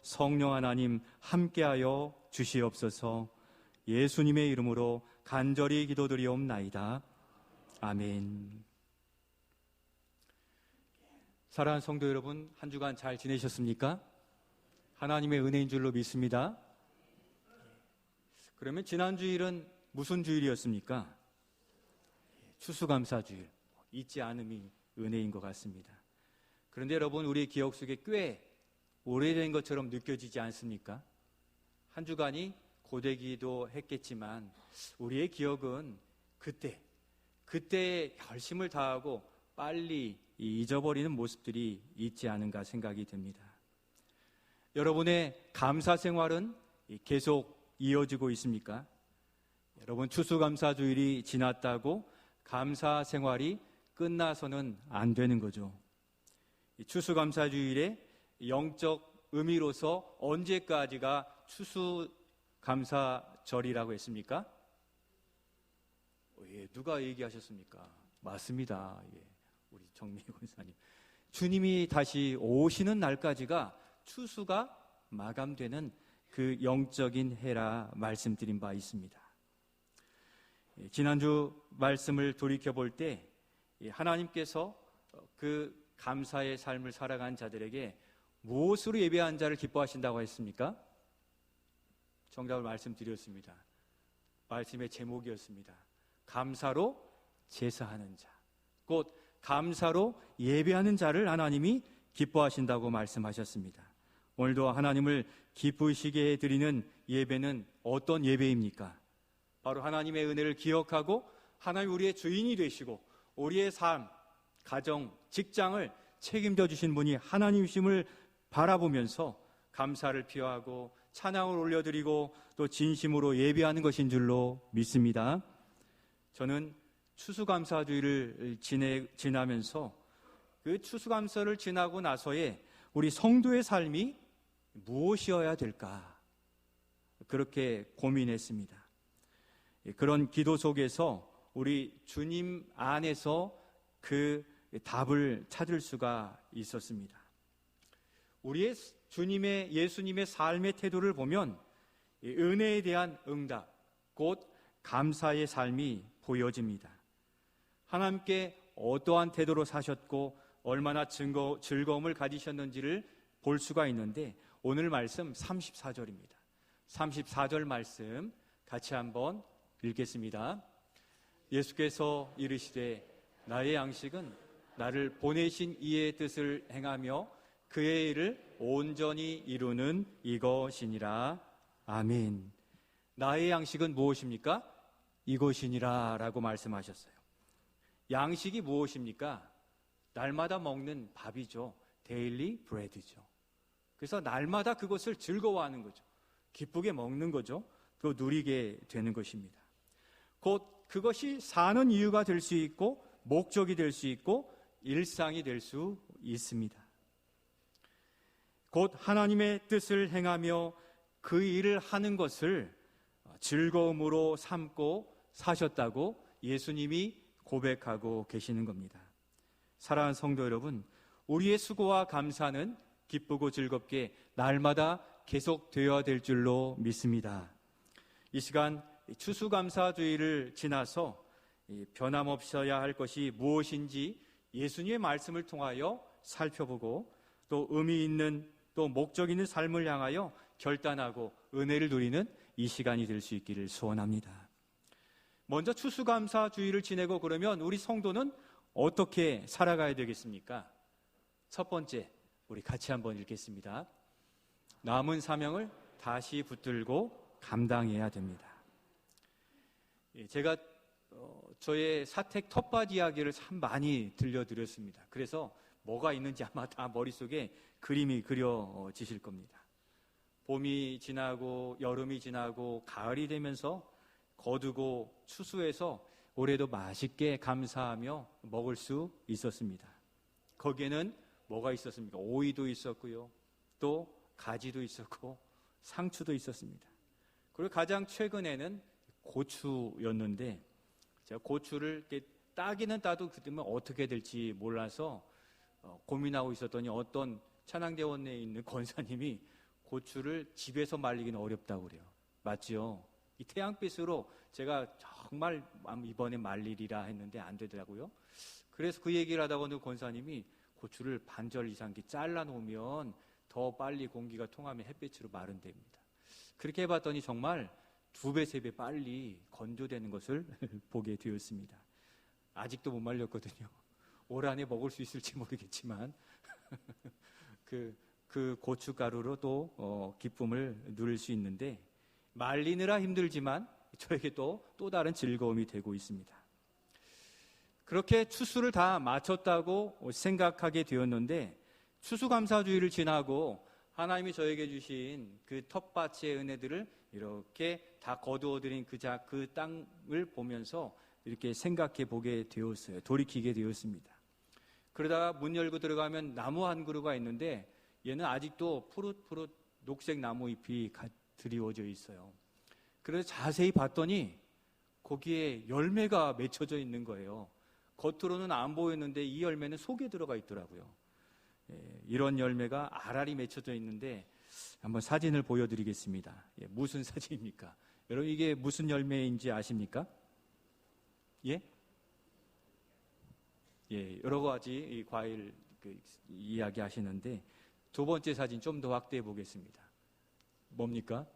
성령 하나님 함께하여 주시옵소서. 예수님의 이름으로 간절히 기도드리옵나이다. 아멘. 사랑하는 성도 여러분, 한 주간 잘 지내셨습니까? 하나님의 은혜인 줄로 믿습니다. 그러면 지난 주일은 무슨 주일이었습니까? 추수감사주일. 잊지 않음이 은혜인 것 같습니다. 그런데 여러분, 우리의 기억 속에 꽤 오래된 것처럼 느껴지지 않습니까? 한 주간이 고되기도 했겠지만 우리의 기억은 그때의 결심을 다하고 빨리 잊어버리는 모습들이 있지 않은가 생각이 듭니다. 여러분의 감사 생활은 계속 이어지고 있습니까? 여러분, 추수감사주일이 지났다고 감사 생활이 끝나서는 안 되는 거죠. 추수감사주일의 영적 의미로서 언제까지가 추수감사절이라고 했습니까? 누가 얘기하셨습니까? 맞습니다. 우리 정미 권사님. 주님이 다시 오시는 날까지가 추수가 마감되는 그 영적인 해라 말씀드린 바 있습니다. 지난주 말씀을 돌이켜볼 때 하나님께서 그 감사의 삶을 살아간 자들에게 무엇으로 예배한 자를 기뻐하신다고 했습니까? 정답을 말씀드렸습니다. 말씀의 제목이었습니다. 감사로 제사하는 자, 곧 감사로 예배하는 자를 하나님이 기뻐하신다고 말씀하셨습니다. 오늘도 하나님을 기쁘시게 드리는 예배는 어떤 예배입니까? 바로 하나님의 은혜를 기억하고 하나님 우리의 주인이 되시고 우리의 삶, 가정, 직장을 책임져 주신 분이 하나님이심을 바라보면서 감사를 표하고 찬양을 올려드리고 또 진심으로 예배하는 것인 줄로 믿습니다. 저는 추수감사주일을 지나면서 그 추수감사를 지나고 나서의 우리 성도의 삶이 무엇이어야 될까? 그렇게 고민했습니다. 그런 기도 속에서 우리 주님 안에서 그 답을 찾을 수가 있었습니다. 우리의 예수님의 삶의 태도를 보면 은혜에 대한 응답, 곧 감사의 삶이 보여집니다. 하나님께 어떠한 태도로 사셨고 얼마나 즐거움을 가지셨는지를 볼 수가 있는데 오늘 말씀 34절입니다. 34절 말씀 같이 한번 읽겠습니다. 예수께서 이르시되 나의 양식은 나를 보내신 이의 뜻을 행하며 그의 일을 온전히 이루는 이것이니라. 아멘. 나의 양식은 무엇입니까? 이것이니라 라고 말씀하셨어요. 양식이 무엇입니까? 날마다 먹는 밥이죠. 데일리 브레드죠. 그래서 날마다 그것을 즐거워하는 거죠. 기쁘게 먹는 거죠. 또 누리게 되는 것입니다. 곧 그것이 사는 이유가 될 수 있고 목적이 될 수 있고 일상이 될 수 있습니다. 곧 하나님의 뜻을 행하며 그 일을 하는 것을 즐거움으로 삼고 사셨다고 예수님이 고백하고 계시는 겁니다. 사랑하는 성도 여러분, 우리의 수고와 감사는 기쁘고 즐겁게 날마다 계속되어야 될 줄로 믿습니다. 이 시간 추수감사주일을 지나서 변함없어야 할 것이 무엇인지 예수님의 말씀을 통하여 살펴보고 또 의미 있는 또 목적 있는 삶을 향하여 결단하고 은혜를 누리는 이 시간이 될 수 있기를 소원합니다. 먼저 추수감사주일을 지내고 그러면 우리 성도는 어떻게 살아가야 되겠습니까? 첫 번째, 우리 같이 한번 읽겠습니다. 남은 사명을 다시 붙들고 감당해야 됩니다. 제가 저의 사택 텃밭 이야기를 참 많이 들려드렸습니다. 그래서 뭐가 있는지 아마 다 머릿속에 그림이 그려지실 겁니다. 봄이 지나고 여름이 지나고 가을이 되면서 거두고 추수해서 올해도 맛있게 감사하며 먹을 수 있었습니다. 거기에는 뭐가 있었습니까? 오이도 있었고요. 또 가지도 있었고 상추도 있었습니다. 그리고 가장 최근에는 고추였는데 제가 고추를 이렇게 따기는 따도 그때면 어떻게 될지 몰라서 고민하고 있었더니 어떤 찬양대원에 있는 권사님이 고추를 집에서 말리기는 어렵다고 그래요. 맞죠? 이 태양빛으로 제가 정말 이번에 말리리라 했는데 안 되더라고요. 그래서 그 얘기를 하다가 어느 권사님이 고추를 반절 이상 잘라 놓으면 더 빨리 공기가 통하면 햇빛으로 마른답니다. 그렇게 해봤더니 정말 2배, 3배 빨리 건조되는 것을 보게 되었습니다. 아직도 못 말렸거든요. 올 한해 먹을 수 있을지 모르겠지만 그 고춧가루로 또 기쁨을 누릴 수 있는데, 말리느라 힘들지만 저에게 또 다른 즐거움이 되고 있습니다. 그렇게 추수를 다 마쳤다고 생각하게 되었는데, 추수감사주의를 지나고 하나님이 저에게 주신 그 텃밭의 은혜들을 이렇게 다 거두어들인 그 땅을 보면서 이렇게 생각해 보게 되었어요. 돌이키게 되었습니다. 그러다가 문 열고 들어가면 나무 한 그루가 있는데, 얘는 아직도 푸릇푸릇 녹색 나무 잎이 드리워져 있어요. 그래서 자세히 봤더니 거기에 열매가 맺혀져 있는 거예요. 겉으로는 안 보였는데 이 열매는 속에 들어가 있더라고요. 이런 열매가 알알이 맺혀져 있는데 한번 사진을 보여드리겠습니다. 무슨 사진입니까? 여러분, 이게 무슨 열매인지 아십니까? 예? 여러 가지 이 과일 이야기 하시는데, 두 번째 사진 좀 더 확대해 보겠습니다. 뭡니까?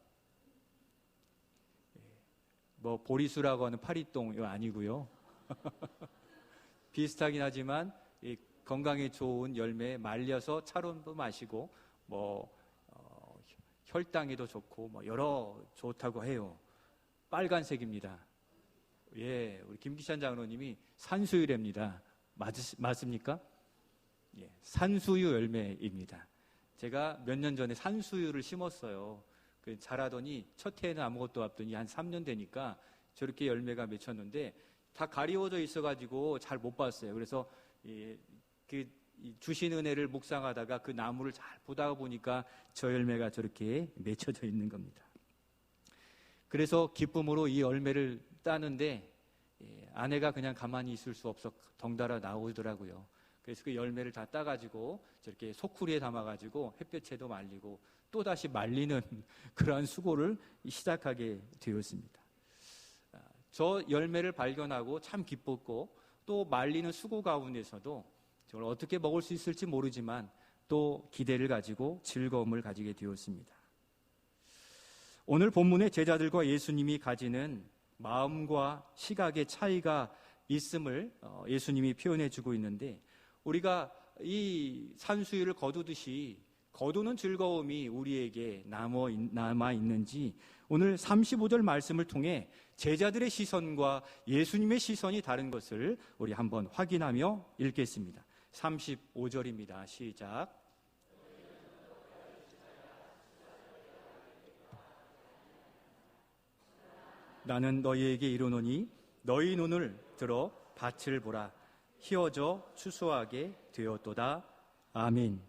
뭐 보리수라고 하는 파리똥 이거 아니고요. 비슷하긴 하지만 건강에 좋은 열매 말려서 차로도 마시고 혈당에도 좋고 여러 좋다고 해요. 빨간색입니다. 우리 김기찬 장로님이 산수유랍니다. 맞습니까? 산수유 열매입니다. 제가 몇 년 전에 산수유를 심었어요. 자라더니 첫 해에는 아무것도 없더니 한 3년 되니까 저렇게 열매가 맺혔는데 다 가리워져 있어가지고 잘 못 봤어요. 그래서 주신 은혜를 묵상하다가 그 나무를 잘 보다가 보니까 저 열매가 저렇게 맺혀져 있는 겁니다. 그래서 기쁨으로 이 열매를 따는데 아내가 그냥 가만히 있을 수 없어 덩달아 나오더라고요. 그래서 그 열매를 다 따가지고 저렇게 소쿠리에 담아가지고 햇볕에도 말리고 또다시 말리는 그러한 수고를 시작하게 되었습니다. 저 열매를 발견하고 참 기뻤고, 또 말리는 수고 가운데서도 저걸 어떻게 먹을 수 있을지 모르지만 또 기대를 가지고 즐거움을 가지게 되었습니다. 오늘 본문의 제자들과 예수님이 가지는 마음과 시각의 차이가 있음을 예수님이 표현해 주고 있는데, 우리가 이 산수유를 거두듯이 거두는 즐거움이 우리에게 남아 있는지 오늘 35절 말씀을 통해 제자들의 시선과 예수님의 시선이 다른 것을 우리 한번 확인하며 읽겠습니다. 35절입니다. 시작. 나는 너희에게 이르노니 너희 눈을 들어 밭을 보라. 희어져 추수하게 되었도다. 아멘.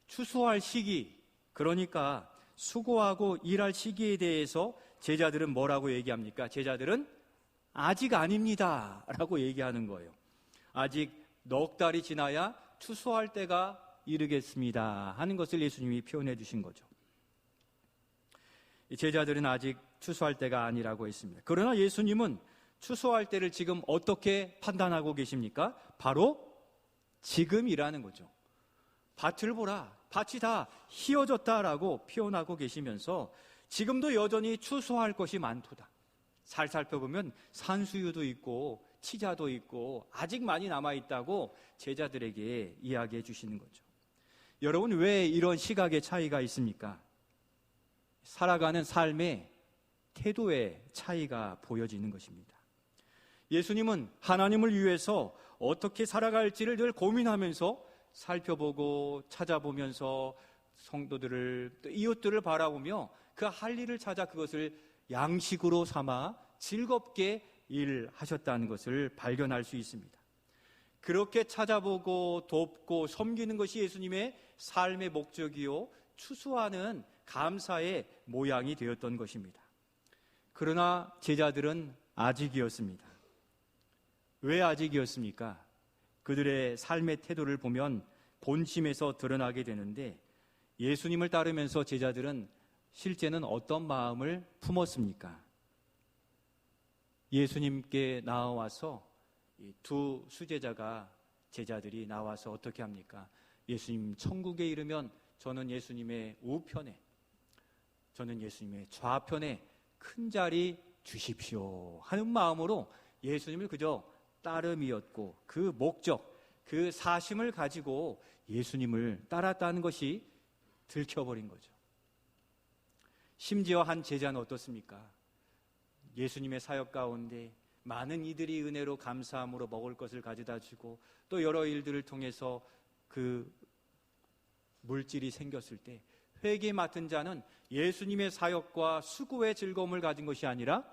추수할 시기, 그러니까 수고하고 일할 시기에 대해서 제자들은 뭐라고 얘기합니까? 제자들은 아직 아닙니다 라고 얘기하는 거예요. 아직 넉 달이 지나야 추수할 때가 이르겠습니다 하는 것을 예수님이 표현해 주신 거죠. 제자들은 아직 추수할 때가 아니라고 했습니다. 그러나 예수님은 추수할 때를 지금 어떻게 판단하고 계십니까? 바로 지금이라는 거죠. 밭을 보라, 밭이 다 희어졌다라고 표현하고 계시면서 지금도 여전히 추수할 것이 많도다. 잘 살펴보면 산수유도 있고 치자도 있고 아직 많이 남아있다고 제자들에게 이야기해 주시는 거죠. 여러분, 왜 이런 시각의 차이가 있습니까? 살아가는 삶의 태도의 차이가 보여지는 것입니다. 예수님은 하나님을 위해서 어떻게 살아갈지를 늘 고민하면서 살펴보고 찾아보면서 성도들을 또 이웃들을 바라보며 그 할 일을 찾아 그것을 양식으로 삼아 즐겁게 일하셨다는 것을 발견할 수 있습니다. 그렇게 찾아보고 돕고 섬기는 것이 예수님의 삶의 목적이요 추수하는 감사의 모양이 되었던 것입니다. 그러나 제자들은 아직이었습니다. 왜 아직이었습니까? 그들의 삶의 태도를 보면 본심에서 드러나게 되는데 예수님을 따르면서 제자들은 실제는 어떤 마음을 품었습니까? 예수님께 나와서 이 두 수제자가 제자들이 나와서 어떻게 합니까? 예수님 천국에 이르면 저는 예수님의 우편에, 저는 예수님의 좌편에 큰 자리 주십시오 하는 마음으로 예수님을 그저 따름이었고, 그 목적, 그 사심을 가지고 예수님을 따랐다는 것이 들켜버린 거죠. 심지어 한 제자는 어떻습니까? 예수님의 사역 가운데 많은 이들이 은혜로 감사함으로 먹을 것을 가져다 주고, 또 여러 일들을 통해서 그 물질이 생겼을 때 회개 맡은 자는 예수님의 사역과 수고의 즐거움을 가진 것이 아니라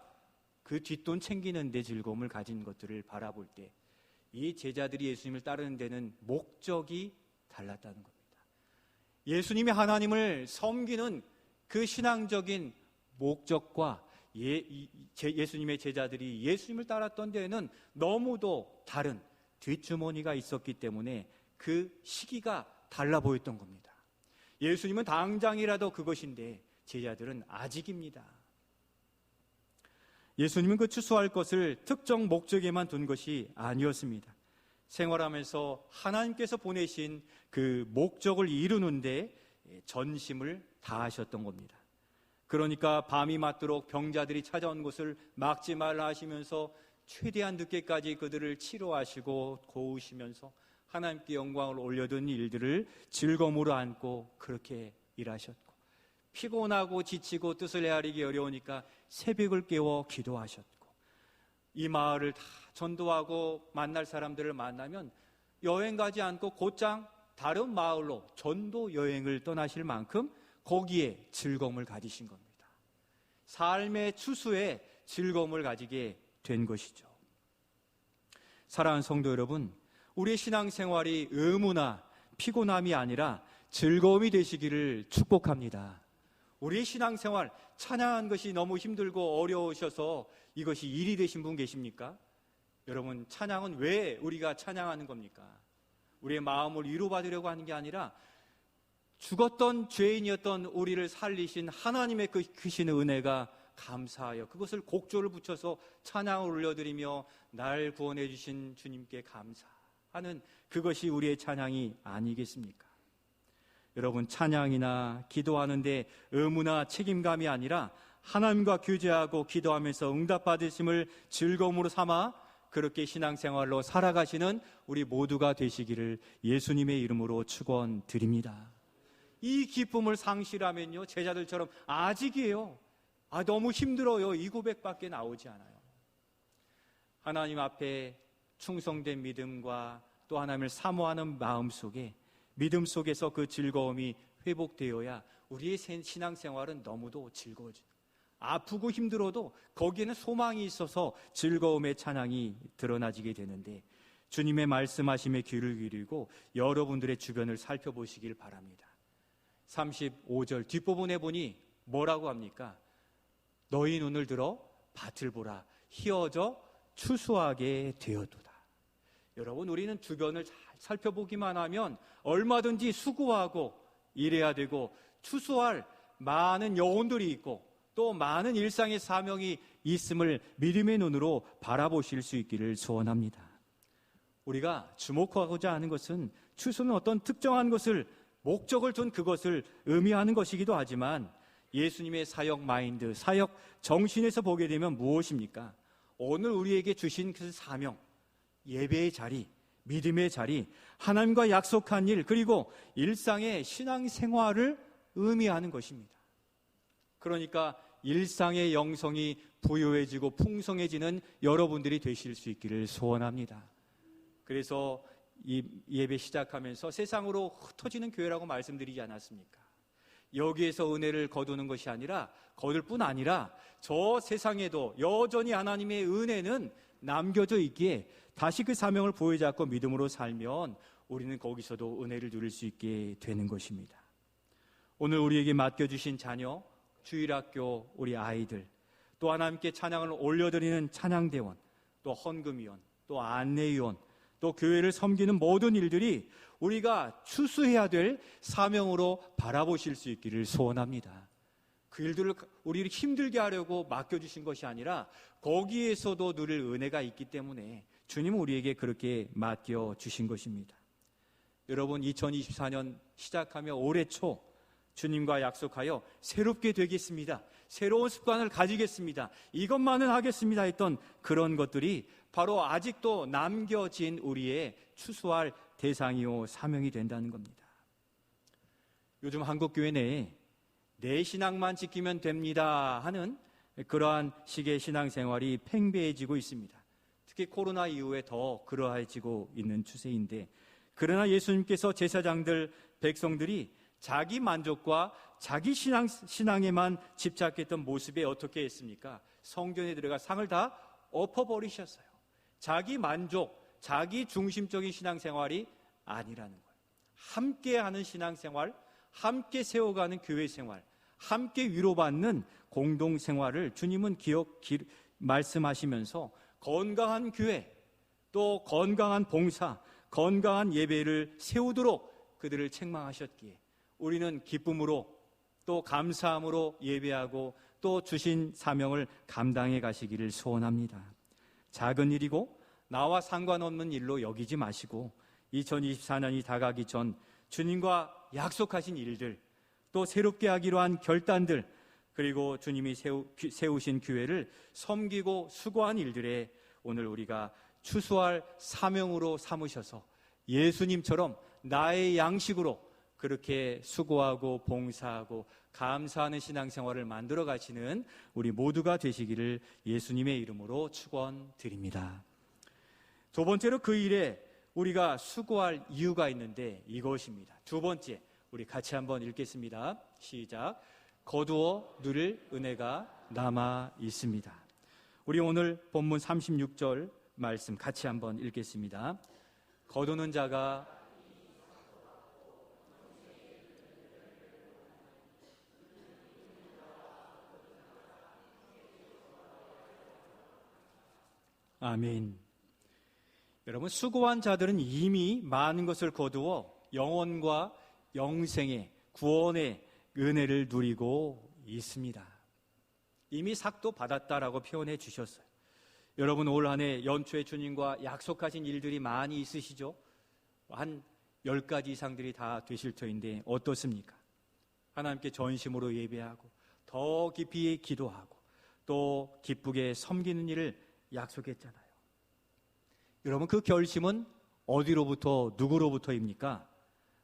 그 뒷돈 챙기는 데 즐거움을 가진 것들을 바라볼 때 이 제자들이 예수님을 따르는 데는 목적이 달랐다는 겁니다. 예수님이 하나님을 섬기는 그 신앙적인 목적과 예수님의 제자들이 예수님을 따랐던 데에는 너무도 다른 뒷주머니가 있었기 때문에 그 시기가 달라 보였던 겁니다. 예수님은 당장이라도 그것인데 제자들은 아직입니다. 예수님은 그 추수할 것을 특정 목적에만 둔 것이 아니었습니다. 생활하면서 하나님께서 보내신 그 목적을 이루는데 전심을 다하셨던 겁니다. 그러니까 밤이 맞도록 병자들이 찾아온 곳을 막지 말라 하시면서 최대한 늦게까지 그들을 치료하시고 고우시면서 하나님께 영광을 올려둔 일들을 즐거움으로 안고 그렇게 일하셨고, 피곤하고 지치고 뜻을 헤아리기 어려우니까 새벽을 깨워 기도하셨고, 이 마을을 다 전도하고 만날 사람들을 만나면 여행 가지 않고 곧장 다른 마을로 전도 여행을 떠나실 만큼 거기에 즐거움을 가지신 겁니다. 삶의 추수에 즐거움을 가지게 된 것이죠. 사랑하는 성도 여러분, 우리의 신앙생활이 의무나 피곤함이 아니라 즐거움이 되시기를 축복합니다. 우리의 신앙생활, 찬양한 것이 너무 힘들고 어려우셔서 이것이 일이 되신 분 계십니까? 여러분, 찬양은 왜 우리가 찬양하는 겁니까? 우리의 마음을 위로받으려고 하는 게 아니라 죽었던 죄인이었던 우리를 살리신 하나님의 그 크신 은혜가 감사하여 그것을 곡조를 붙여서 찬양을 올려드리며 날 구원해 주신 주님께 감사하는 그것이 우리의 찬양이 아니겠습니까? 여러분, 찬양이나 기도하는데 의무나 책임감이 아니라 하나님과 교제하고 기도하면서 응답받으심을 즐거움으로 삼아 그렇게 신앙생활로 살아가시는 우리 모두가 되시기를 예수님의 이름으로 축원드립니다. 이 기쁨을 상실하면요, 제자들처럼 아직이에요. 너무 힘들어요. 이 고백밖에 나오지 않아요. 하나님 앞에 충성된 믿음과 또 하나님을 사모하는 마음 속에, 믿음 속에서 그 즐거움이 회복되어야 우리의 신앙생활은 너무도 즐거워져요. 아프고 힘들어도 거기에는 소망이 있어서 즐거움의 찬양이 드러나지게 되는데, 주님의 말씀하심에 귀를 기울이고 여러분들의 주변을 살펴보시길 바랍니다. 35절 뒷부분에 보니 뭐라고 합니까? 너희 눈을 들어 밭을 보라, 희어져 추수하게 되었도다. 여러분, 우리는 주변을 잘 살펴보기만 하면 얼마든지 수고하고 일해야 되고 추수할 많은 영혼들이 있고 또 많은 일상의 사명이 있음을 믿음의 눈으로 바라보실 수 있기를 소원합니다. 우리가 주목하고자 하는 것은 추수는 어떤 특정한 것을, 목적을 둔 그것을 의미하는 것이기도 하지만 예수님의 사역 마인드, 사역 정신에서 보게 되면 무엇입니까? 오늘 우리에게 주신 그 사명, 예배의 자리, 믿음의 자리, 하나님과 약속한 일, 그리고 일상의 신앙생활을 의미하는 것입니다. 그러니까 일상의 영성이 부유해지고 풍성해지는 여러분들이 되실 수 있기를 소원합니다. 그래서 이 예배 시작하면서 세상으로 흩어지는 교회라고 말씀드리지 않았습니까? 여기에서 은혜를 거두는 것이 아니라, 거둘 뿐 아니라 저 세상에도 여전히 하나님의 은혜는 남겨져 있기에 다시 그 사명을 부여잡고 믿음으로 살면 우리는 거기서도 은혜를 누릴 수 있게 되는 것입니다. 오늘 우리에게 맡겨주신 자녀, 주일학교 우리 아이들, 또 하나님께 찬양을 올려드리는 찬양대원, 또 헌금위원, 또 안내위원, 또 교회를 섬기는 모든 일들이 우리가 추수해야 될 사명으로 바라보실 수 있기를 소원합니다. 그 일들을 우리를 힘들게 하려고 맡겨주신 것이 아니라 거기에서도 누릴 은혜가 있기 때문에 주님은 우리에게 그렇게 맡겨주신 것입니다. 여러분, 2024년 시작하며 올해 초 주님과 약속하여 새롭게 되겠습니다, 새로운 습관을 가지겠습니다, 이것만은 하겠습니다 했던 그런 것들이 바로 아직도 남겨진 우리의 추수할 대상이요 사명이 된다는 겁니다. 요즘 한국교회 내에 내 신앙만 지키면 됩니다 하는 그러한 식의 신앙생활이 팽배해지고 있습니다. 특히 코로나 이후에 더 그러해지고 있는 추세인데, 그러나 예수님께서 제사장들, 백성들이 자기 만족과 자기 신앙에만 집착했던 모습에 어떻게 했습니까? 성전에 들어가 상을 다 엎어버리셨어요. 자기 만족, 자기 중심적인 신앙생활이 아니라는 거예요. 함께하는 신앙생활, 함께 세워가는 교회생활, 함께 위로받는 공동생활을 주님은 말씀하시면서 건강한 교회, 또 건강한 봉사, 건강한 예배를 세우도록 그들을 책망하셨기에 우리는 기쁨으로 또 감사함으로 예배하고 또 주신 사명을 감당해 가시기를 소원합니다. 작은 일이고 나와 상관없는 일로 여기지 마시고 2024년이 다가기 전 주님과 약속하신 일들, 또 새롭게 하기로 한 결단들, 그리고 주님이 세우신 교회를 섬기고 수고한 일들에 오늘 우리가 추수할 사명으로 삼으셔서 예수님처럼 나의 양식으로 그렇게 수고하고 봉사하고 감사하는 신앙생활을 만들어 가시는 우리 모두가 되시기를 예수님의 이름으로 축원드립니다. 두 번째로 그 일에 우리가 수고할 이유가 있는데 이것입니다. 두 번째, 우리 같이 한번 읽겠습니다. 시작. 거두어 누릴 은혜가 남아 있습니다. 우리 오늘 본문 36절 말씀 같이 한번 읽겠습니다. 거두는 자가 아멘. 여러분, 수고한 자들은 이미 많은 것을 거두어 영원과 영생의 구원의 은혜를 누리고 있습니다. 이미 삭도 받았다라고 표현해 주셨어요. 여러분, 올 한 해 연초에 주님과 약속하신 일들이 많이 있으시죠? 한 10가지 이상들이 다 되실 터인데 어떻습니까? 하나님께 전심으로 예배하고 더 깊이 기도하고 또 기쁘게 섬기는 일을 약속했잖아요. 여러분, 그 결심은 어디로부터, 누구로부터입니까?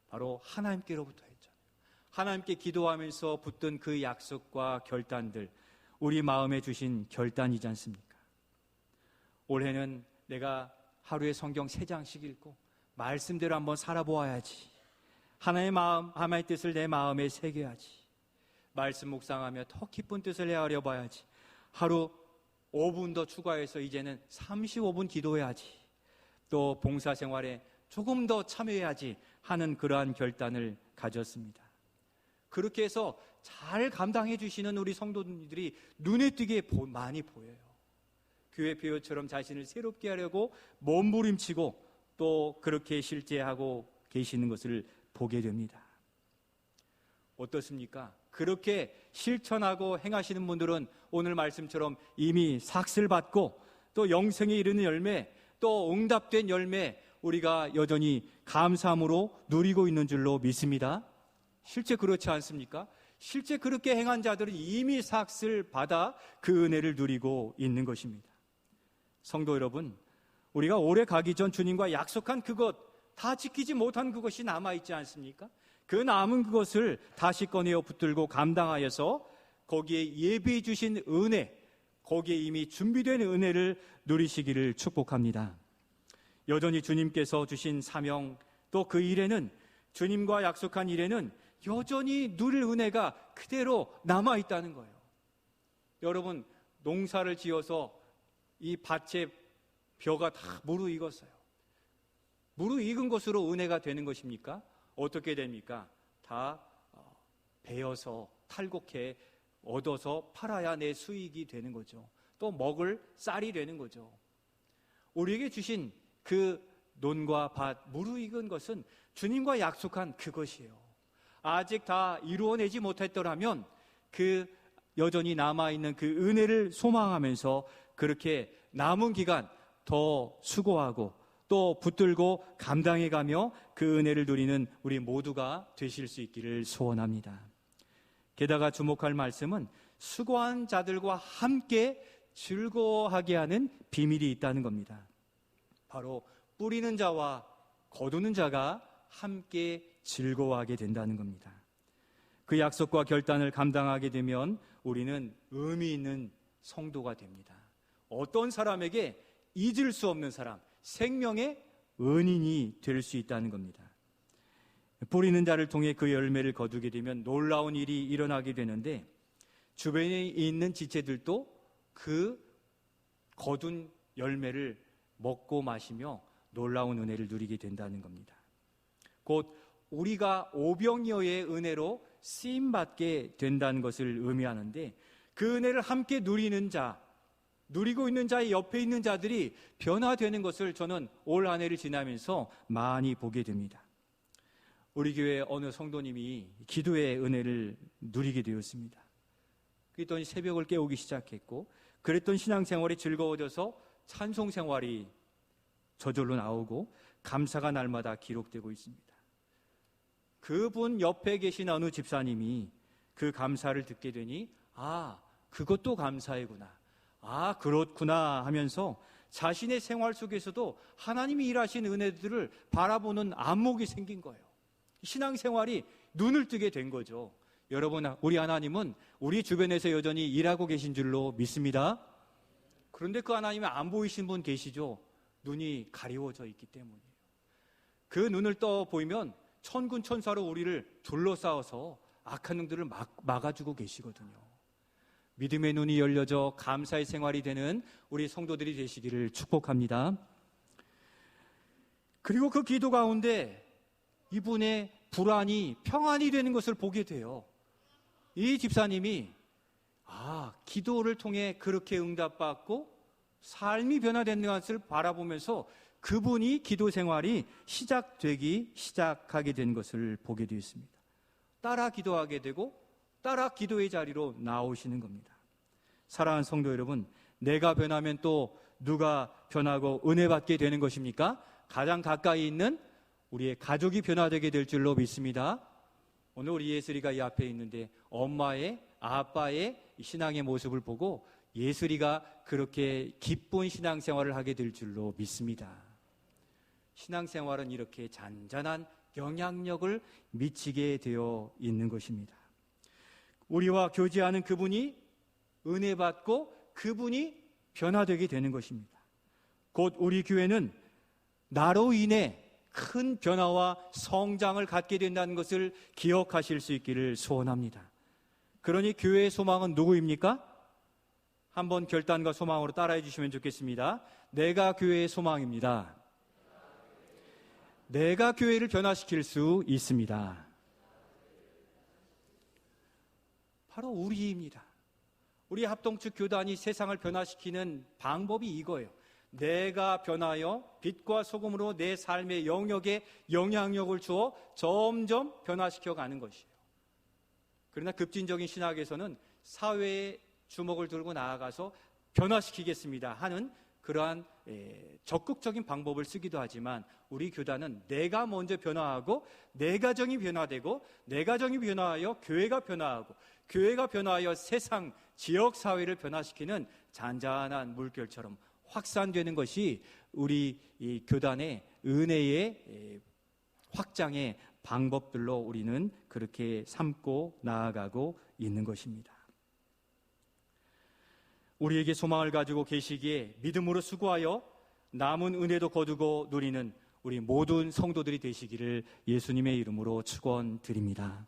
바로 하나님께로부터 했잖아요. 하나님께 기도하면서 붙든 그 약속과 결단들, 우리 마음에 주신 결단이지 않습니까? 올해는 내가 하루에 성경 3장씩 읽고 말씀대로 한번 살아보아야지. 하나님의 마음, 하나님의 뜻을 내 마음에 새겨야지. 말씀 묵상하며 더 깊은 뜻을 헤아려 봐야지. 하루 5분 더 추가해서 이제는 35분 기도해야지. 또 봉사생활에 조금 더 참여해야지 하는 그러한 결단을 가졌습니다. 그렇게 해서 잘 감당해 주시는 우리 성도들이 눈에 띄게 많이 보여요. 교회 표요처럼 자신을 새롭게 하려고 몸부림치고 또 그렇게 실제하고 계시는 것을 보게 됩니다. 어떻습니까? 그렇게 실천하고 행하시는 분들은 오늘 말씀처럼 이미 삭슬 받고 또 영생에 이르는 열매, 또 응답된 열매, 우리가 여전히 감사함으로 누리고 있는 줄로 믿습니다. 실제 그렇지 않습니까? 실제 그렇게 행한 자들은 이미 삭슬 받아 그 은혜를 누리고 있는 것입니다. 성도 여러분, 우리가 오래 가기 전 주님과 약속한 그것, 다 지키지 못한 그것이 남아있지 않습니까? 그 남은 그것을 다시 꺼내어 붙들고 감당하여서 거기에 예비해 주신 은혜, 거기에 이미 준비된 은혜를 누리시기를 축복합니다. 여전히 주님께서 주신 사명, 또 그 일에는, 주님과 약속한 일에는 여전히 누릴 은혜가 그대로 남아있다는 거예요. 여러분, 농사를 지어서 이 밭에 벼가 다 무르익었어요. 무르익은 것으로 은혜가 되는 것입니까? 어떻게 됩니까? 다 베어서 탈곡해 얻어서 팔아야 내 수익이 되는 거죠. 또 먹을 쌀이 되는 거죠. 우리에게 주신 그 논과 밭, 무르익은 것은 주님과 약속한 그것이에요. 아직 다 이루어내지 못했더라면 그 여전히 남아있는 그 은혜를 소망하면서 그렇게 남은 기간 더 수고하고 또 붙들고 감당해가며 그 은혜를 누리는 우리 모두가 되실 수 있기를 소원합니다. 게다가 주목할 말씀은 수고한 자들과 함께 즐거워하게 하는 비밀이 있다는 겁니다. 바로 뿌리는 자와 거두는 자가 함께 즐거워하게 된다는 겁니다. 그 약속과 결단을 감당하게 되면 우리는 의미 있는 성도가 됩니다. 어떤 사람에게 잊을 수 없는 사람, 생명의 은인이 될 수 있다는 겁니다. 뿌리는 자를 통해 그 열매를 거두게 되면 놀라운 일이 일어나게 되는데 주변에 있는 지체들도 그 거둔 열매를 먹고 마시며 놀라운 은혜를 누리게 된다는 겁니다. 곧 우리가 오병이어의 은혜로 쓰임받게 된다는 것을 의미하는데 그 은혜를 함께 누리는 자, 누리고 있는 자의 옆에 있는 자들이 변화되는 것을 저는 올 한 해를 지나면서 많이 보게 됩니다. 우리 교회 어느 성도님이 기도의 은혜를 누리게 되었습니다. 그랬더니 새벽을 깨우기 시작했고 그랬던 신앙생활이 즐거워져서 찬송생활이 저절로 나오고 감사가 날마다 기록되고 있습니다. 그분 옆에 계신 어느 집사님이 그 감사를 듣게 되니 그것도 감사이구나, 그렇구나 하면서 자신의 생활 속에서도 하나님이 일하신 은혜들을 바라보는 안목이 생긴 거예요. 신앙생활이 눈을 뜨게 된 거죠. 여러분, 우리 하나님은 우리 주변에서 여전히 일하고 계신 줄로 믿습니다. 그런데 그 하나님이 안 보이신 분 계시죠? 눈이 가리워져 있기 때문이에요. 그 눈을 떠 보이면 천군 천사로 우리를 둘러싸아서 악한 영들을 막아주고 계시거든요. 믿음의 눈이 열려져 감사의 생활이 되는 우리 성도들이 되시기를 축복합니다. 그리고 그 기도 가운데 이분의 불안이 평안이 되는 것을 보게 돼요. 이 집사님이 기도를 통해 그렇게 응답받고 삶이 변화되는 것을 바라보면서 그분이 기도 생활이 시작하게 된 것을 보게 되었습니다. 따라 기도하게 되고 따라 기도의 자리로 나오시는 겁니다. 사랑하는 성도 여러분, 내가 변하면 또 누가 변하고 은혜 받게 되는 것입니까? 가장 가까이 있는 우리의 가족이 변화되게 될 줄로 믿습니다. 오늘 우리 예슬이가 이 앞에 있는데 엄마의, 아빠의 신앙의 모습을 보고 예슬이가 그렇게 기쁜 신앙생활을 하게 될 줄로 믿습니다. 신앙생활은 이렇게 잔잔한 영향력을 미치게 되어 있는 것입니다. 우리와 교제하는 그분이 은혜 받고 그분이 변화되게 되는 것입니다. 곧 우리 교회는 나로 인해 큰 변화와 성장을 갖게 된다는 것을 기억하실 수 있기를 소원합니다. 그러니 교회의 소망은 누구입니까? 한번 결단과 소망으로 따라해 주시면 좋겠습니다. 내가 교회의 소망입니다. 내가 교회를 변화시킬 수 있습니다. 바로 우리입니다. 우리 합동측 교단이 세상을 변화시키는 방법이 이거예요. 내가 변하여 빛과 소금으로 내 삶의 영역에 영향력을 주어 점점 변화시켜 가는 것이에요. 그러나 급진적인 신학에서는 사회의 주목을 들고 나아가서 변화시키겠습니다 하는 그러한 적극적인 방법을 쓰기도 하지만 우리 교단은 내가 먼저 변화하고 내 가정이 변화되고 내 가정이 변화하여 교회가 변화하고 교회가 변화하여 세상, 지역 사회를 변화시키는 잔잔한 물결처럼 확산되는 것이 우리 이 교단의 은혜의 확장의 방법들로 우리는 그렇게 삼고 나아가고 있는 것입니다. 우리에게 소망을 가지고 계시기에 믿음으로 수고하여 남은 은혜도 거두고 누리는 우리 모든 성도들이 되시기를 예수님의 이름으로 축원드립니다.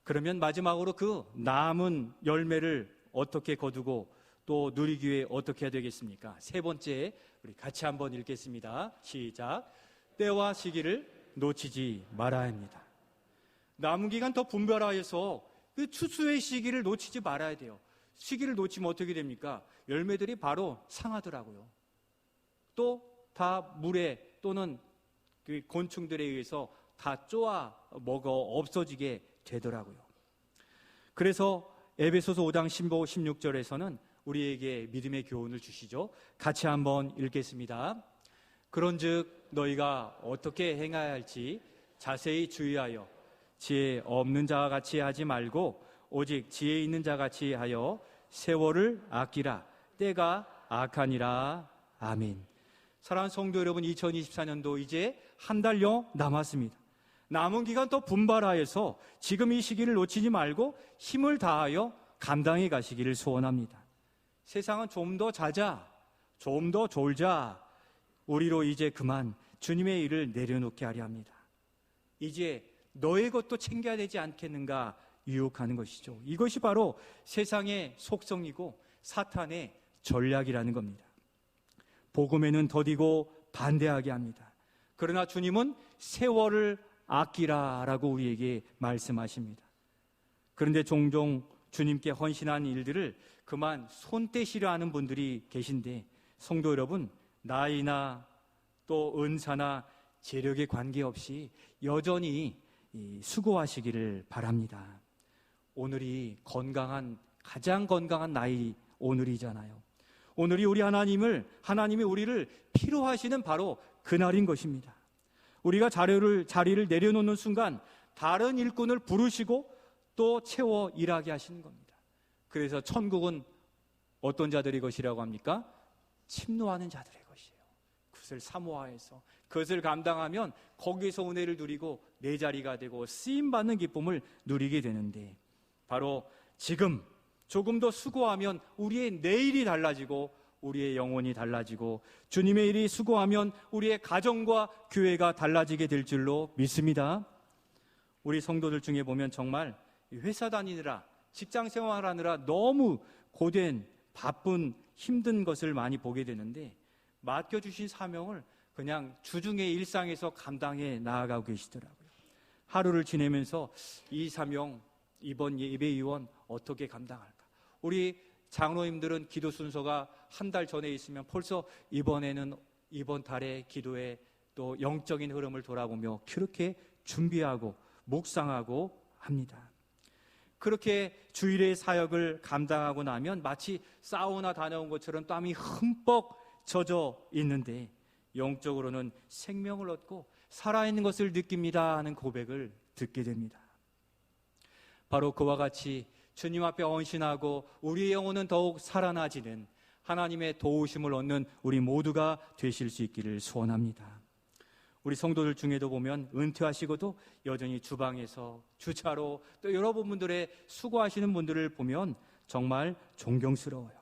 그러면 마지막으로 그 남은 열매를 어떻게 거두고 또 누리기 위해 어떻게 해야 되겠습니까? 세 번째, 우리 같이 한번 읽겠습니다. 시작. 때와 시기를 놓치지 말아야 합니다. 남은 기간 더 분별하여서 그 추수의 시기를 놓치지 말아야 돼요. 시기를 놓치면 어떻게 됩니까? 열매들이 바로 상하더라고요. 또 다 물에 또는 그 곤충들에 의해서 다 쪼아 먹어 없어지게 되더라고요. 그래서 에베소서 5장 15, 16절에서는 우리에게 믿음의 교훈을 주시죠. 같이 한번 읽겠습니다. 그런즉 너희가 어떻게 행해야 할지 자세히 주의하여 지혜 없는 자와 같이 하지 말고 오직 지혜 있는 자 같이 하여 세월을 아끼라. 때가 악하니라. 아멘. 사랑하는 성도 여러분, 2024년도 이제 한 달여 남았습니다. 남은 기간 또 분발하여서 지금 이 시기를 놓치지 말고 힘을 다하여 감당해 가시기를 소원합니다. 세상은 좀 더 자자, 좀 더 졸자, 우리로 이제 그만 주님의 일을 내려놓게 하려 합니다. 이제 너의 것도 챙겨야 되지 않겠는가 유혹하는 것이죠. 이것이 바로 세상의 속성이고 사탄의 전략이라는 겁니다. 복음에는 더디고 반대하게 합니다. 그러나 주님은 세월을 아끼라라고 우리에게 말씀하십니다. 그런데 종종 주님께 헌신한 일들을 그만 손 떼시려 하는 분들이 계신데, 성도 여러분, 나이나 또 은사나 재력에 관계없이 여전히 수고하시기를 바랍니다. 오늘이 가장 건강한 나이 오늘이잖아요. 오늘이 하나님이 우리를 필요하시는 바로 그날인 것입니다. 우리가 자리를 내려놓는 순간 다른 일꾼을 부르시고 또 채워 일하게 하시는 겁니다. 그래서 천국은 어떤 자들의 것이라고 합니까? 침노하는 자들의 것이에요. 그것을 사모하여서 그것을 감당하면 거기서 은혜를 누리고 내 자리가 되고 쓰임받는 기쁨을 누리게 되는데, 바로 지금 조금 더 수고하면 우리의 내일이 달라지고 우리의 영혼이 달라지고 주님의 일이 수고하면 우리의 가정과 교회가 달라지게 될 줄로 믿습니다. 우리 성도들 중에 보면 정말 회사 다니느라 직장 생활하느라 너무 고된 바쁜 힘든 것을 많이 보게 되는데, 맡겨주신 사명을 그냥 주중의 일상에서 감당해 나아가고 계시더라고요. 하루를 지내면서 이 사명, 이번 예배위원 어떻게 감당할까? 우리 장로님들은 기도 순서가 한 달 전에 있으면 벌써 이번 달의 기도에 또 영적인 흐름을 돌아보며 그렇게 준비하고 묵상하고 합니다. 그렇게 주일의 사역을 감당하고 나면 마치 사우나 다녀온 것처럼 땀이 흠뻑 젖어 있는데, 영적으로는 생명을 얻고 살아있는 것을 느낍니다 하는 고백을 듣게 됩니다. 바로 그와 같이 주님 앞에 헌신하고 우리의 영혼은 더욱 살아나지는 하나님의 도우심을 얻는 우리 모두가 되실 수 있기를 소원합니다. 우리 성도들 중에도 보면 은퇴하시고도 여전히 주방에서 주차로 또 여러분들의 수고하시는 분들을 보면 정말 존경스러워요.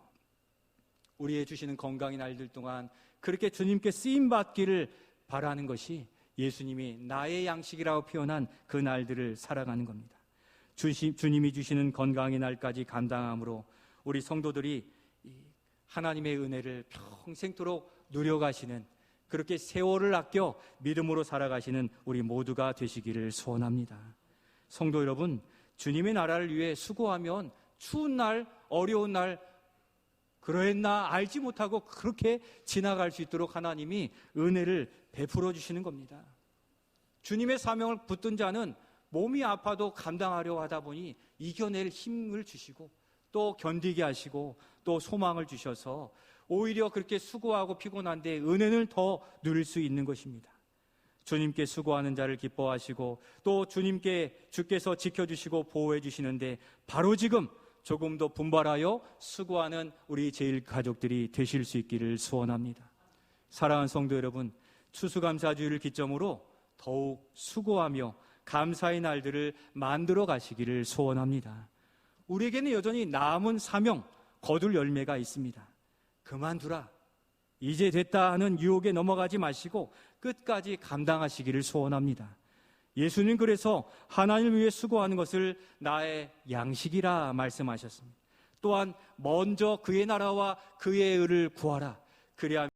우리의 주시는 건강의 날들 동안 그렇게 주님께 쓰임받기를 바라는 것이 예수님이 나의 양식이라고 표현한 그 날들을 살아가는 겁니다. 주님이 주시는 건강의 날까지 감당함으로 우리 성도들이 하나님의 은혜를 평생토록 누려가시는, 그렇게 세월을 아껴 믿음으로 살아가시는 우리 모두가 되시기를 소원합니다. 성도 여러분, 주님의 나라를 위해 수고하면 추운 날, 어려운 날 그러했나 알지 못하고 그렇게 지나갈 수 있도록 하나님이 은혜를 베풀어 주시는 겁니다. 주님의 사명을 붙든 자는 몸이 아파도 감당하려 하다 보니 이겨낼 힘을 주시고 또 견디게 하시고 또 소망을 주셔서 오히려 그렇게 수고하고 피곤한데 은혜를 더 누릴 수 있는 것입니다. 주님께 수고하는 자를 기뻐하시고 또 주께서 지켜주시고 보호해 주시는데, 바로 지금 조금 더 분발하여 수고하는 우리 제일 가족들이 되실 수 있기를 소원합니다. 사랑하는 성도 여러분, 추수감사주의를 기점으로 더욱 수고하며 감사의 날들을 만들어 가시기를 소원합니다. 우리에게는 여전히 남은 사명, 거둘 열매가 있습니다. 그만두라, 이제 됐다 하는 유혹에 넘어가지 마시고 끝까지 감당하시기를 소원합니다. 예수님 그래서 하나님을 위해 수고하는 것을 나의 양식이라 말씀하셨습니다. 또한 먼저 그의 나라와 그의 의를 구하라. 그래야